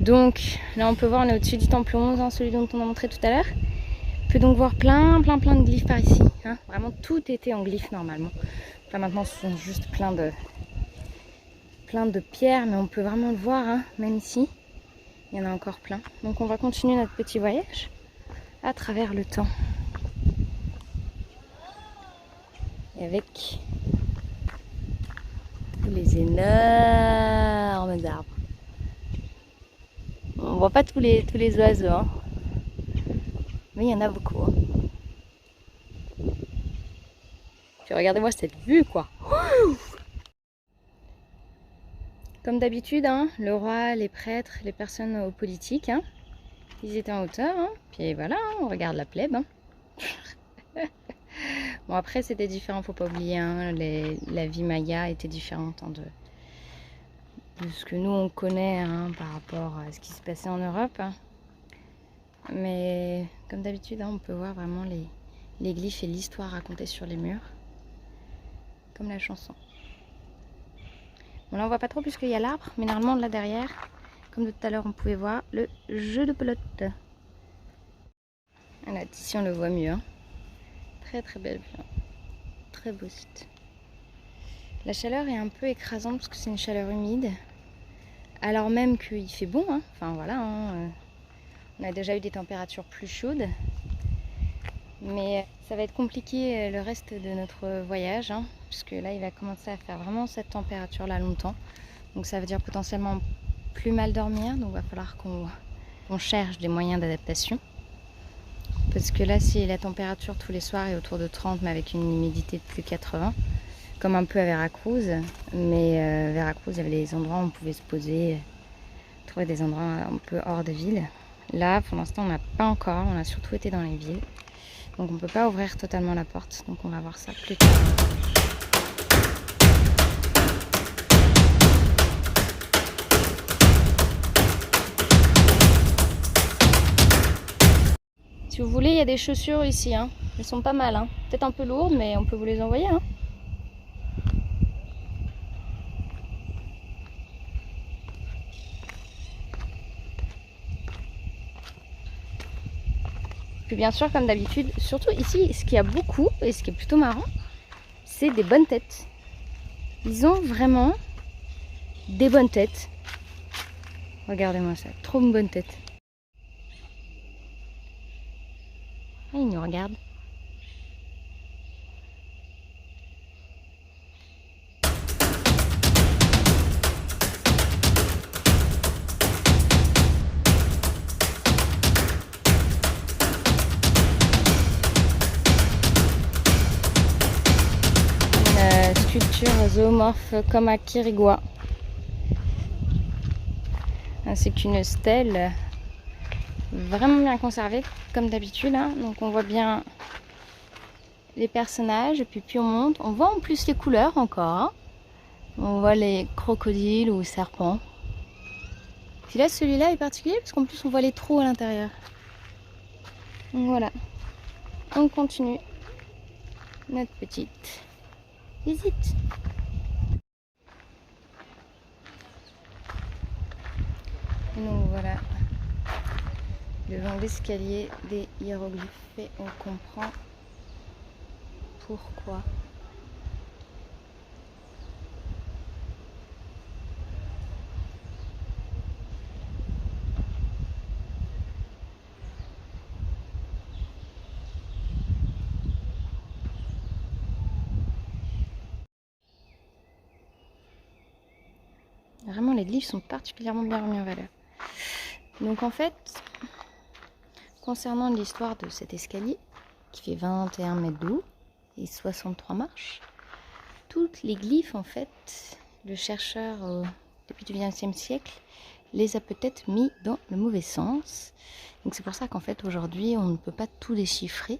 Donc là on peut voir, on est au-dessus du temple 11, hein, celui dont on a montré tout à l'heure. On peut donc voir plein de glyphes par ici, hein. Vraiment tout était en glyphes normalement. Là maintenant ce sont juste plein de pierres, mais on peut vraiment le voir, hein, même ici. Il y en a encore plein. Donc on va continuer notre petit voyage à travers le temps. Et avec les énormes arbres. On voit pas tous les oiseaux, hein. Mais il y en a beaucoup, hein. Puis regardez-moi cette vue, quoi. Comme d'habitude, hein, le roi, les prêtres, les personnes politiques, hein, ils étaient en hauteur. Hein. Puis voilà, hein, on regarde la plèbe. Hein. Bon, après, c'était différent, faut pas oublier. Hein, la vie maya était différente, hein, de ce que nous, on connaît, hein, par rapport à ce qui se passait en Europe. Hein. Mais comme d'habitude, hein, on peut voir vraiment les glyphes et l'histoire racontée sur les murs. Comme la chanson. Bon, là on voit pas trop puisqu'il y a l'arbre, mais normalement là derrière, comme tout à l'heure on pouvait voir, le jeu de pelote. Voilà, ici on le voit mieux. Hein. Très belle vue. Hein. Très beau site. La chaleur est un peu écrasante parce que c'est une chaleur humide. Alors même qu'il fait bon. Hein. Enfin voilà, hein. On a déjà eu des températures plus chaudes. Mais ça va être compliqué le reste de notre voyage, hein, puisque là il va commencer à faire vraiment cette température là longtemps. Donc ça veut dire potentiellement plus mal dormir, donc il va falloir qu'on cherche des moyens d'adaptation. Parce que là si la température tous les soirs est autour de 30 mais avec une humidité de plus de 80, comme un peu à Veracruz, mais Veracruz il y avait des endroits où on pouvait se poser, trouver des endroits un peu hors de ville. Là pour l'instant on n'a pas encore, on a surtout été dans les villes. Donc on ne peut pas ouvrir totalement la porte, donc on va voir ça plus tard. Si vous voulez, il y a des chaussures ici, hein. Elles sont pas mal, hein. Peut-être un peu lourdes, mais on peut vous les envoyer. Hein. Puis bien sûr, comme d'habitude, surtout ici, ce qu'il y a beaucoup, et ce qui est plutôt marrant, c'est des bonnes têtes. Ils ont vraiment des bonnes têtes. Regardez-moi ça, trop une bonne tête. Et ils nous regardent. Sculpture zoomorphe comme à Quirigua, ainsi qu'une stèle vraiment bien conservée comme d'habitude. Hein. Donc on voit bien les personnages et puis on monte, on voit en plus les couleurs encore. Hein. On voit les crocodiles ou serpents. Puis là celui-là est particulier parce qu'en plus on voit les trous à l'intérieur. Donc voilà, on continue notre petite visite. Donc voilà, devant l'escalier des hiéroglyphes et on comprend pourquoi. Vraiment les glyphes sont particulièrement bien remis en valeur. Donc en fait, concernant l'histoire de cet escalier, qui fait 21 mètres de haut et 63 marches, toutes les glyphes en fait, le chercheur au début du XXe siècle les a peut-être mis dans le mauvais sens. Donc c'est pour ça qu'en fait aujourd'hui on ne peut pas tout déchiffrer.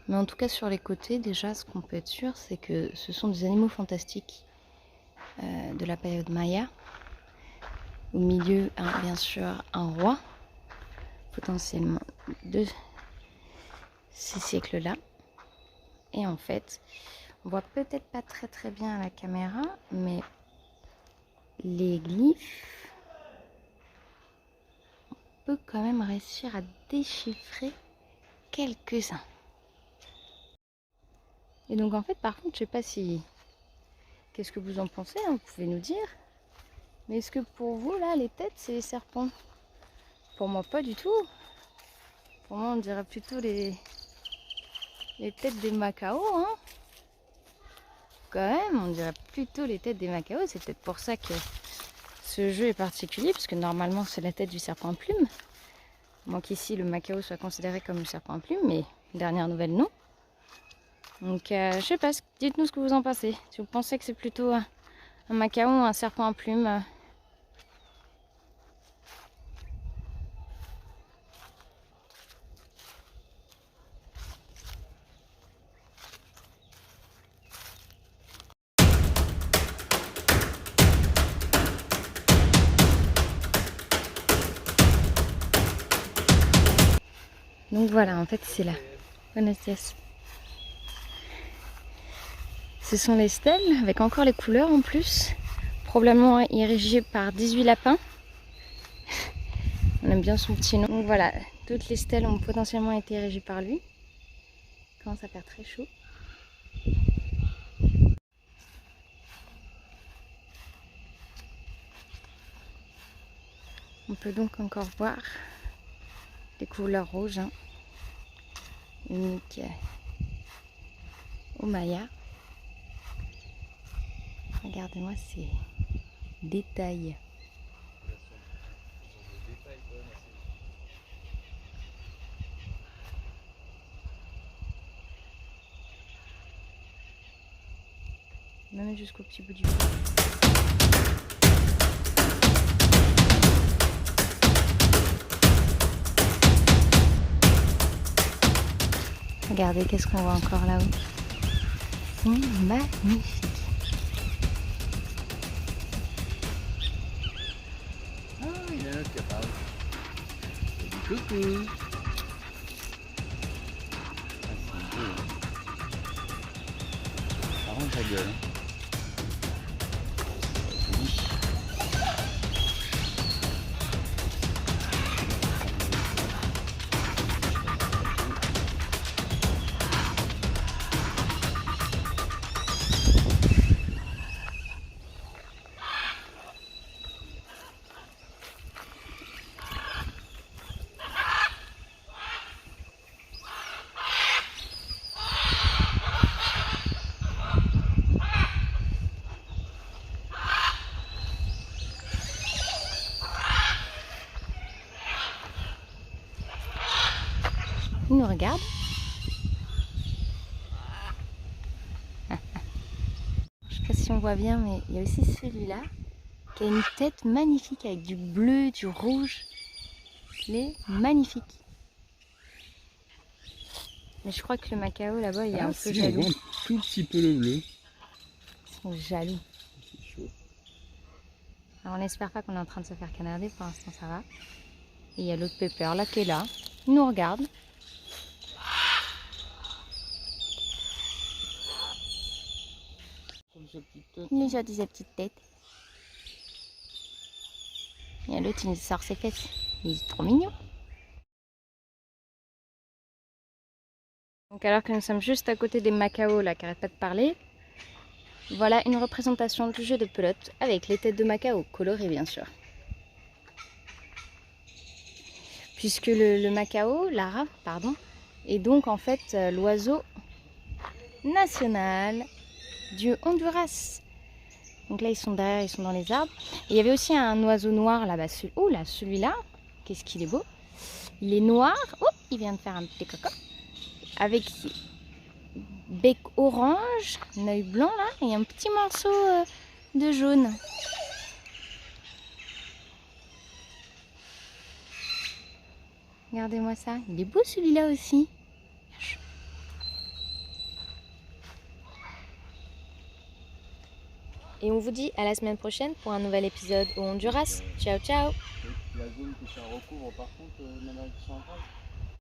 Mais en tout cas sur les côtés déjà ce qu'on peut être sûr c'est que ce sont des animaux fantastiques de la période Maya. Au milieu, bien sûr, un roi, potentiellement de ces siècles-là. Et en fait, on voit peut-être pas très bien à la caméra, mais les glyphes, on peut quand même réussir à déchiffrer quelques-uns. Et donc en fait, par contre, je sais pas si... Qu'est-ce que vous en pensez, hein, vous pouvez nous dire. Mais est-ce que pour vous, là, les têtes, c'est les serpents? Pour moi, pas du tout. Pour moi, on dirait plutôt les têtes des macao, hein. Quand même, on dirait plutôt les têtes des macao. C'est peut-être pour ça que ce jeu est particulier, parce que normalement, c'est la tête du serpent à plume. Moi qu'ici, le macao soit considéré comme le serpent à plume, mais dernière nouvelle, non. Donc, je sais pas, dites-nous ce que vous en pensez. Si vous pensez que c'est plutôt un macao ou un serpent à plume. Donc voilà, en fait, c'est là. Buenos dias. Ce sont les stèles, avec encore les couleurs en plus. Probablement érigées par 18 lapins. On aime bien son petit nom. Donc voilà, toutes les stèles ont potentiellement été érigées par lui. Il commence à faire très chaud. On peut donc encore voir les couleurs rouges, hein, uniques au Maya. Regardez-moi ces détails. Même jusqu'au petit bout du cou. Regardez, qu'est-ce qu'on voit encore là-haut. C'est magnifique. Ah, il y en a un autre qui apparaît. Il dit coucou. Ah, c'est beau. Ça rend ta gueule. Oui. Il nous regarde. Je sais pas si on voit bien, mais il y a aussi celui-là qui a une tête magnifique avec du bleu, du rouge. Il est magnifique. Mais je crois que le macao là-bas, il est un peu jaloux. On voit un tout petit peu le bleu. Ils sont jaloux. C'est chaud. Alors on n'espère pas qu'on est en train de se faire canarder, pour l'instant ça va. Et il y a l'autre pépère là qui est là. Il nous regarde. Il nous sortit sa petite tête. Il y a l'autre, il nous sort ses fesses. Il est trop mignon. Donc alors que nous sommes juste à côté des macao là qui n'arrêtent pas de parler, voilà une représentation du jeu de pelote avec les têtes de macao colorées bien sûr. Puisque le macao, lara, pardon, est donc en fait l'oiseau national du Honduras. Donc là ils sont derrière, ils sont dans les arbres. Et il y avait aussi un oiseau noir là-bas. Oh là, celui-là, qu'est-ce qu'il est beau. Il est noir. Oh, il vient de faire un petit coco. Avec bec orange, un œil blanc là, et un petit morceau de jaune. Regardez-moi ça, il est beau celui-là aussi. Et on vous dit à la semaine prochaine pour un nouvel épisode au Honduras. Ciao ciao. La zone que ça recouvre par contre l'Amérique centrale.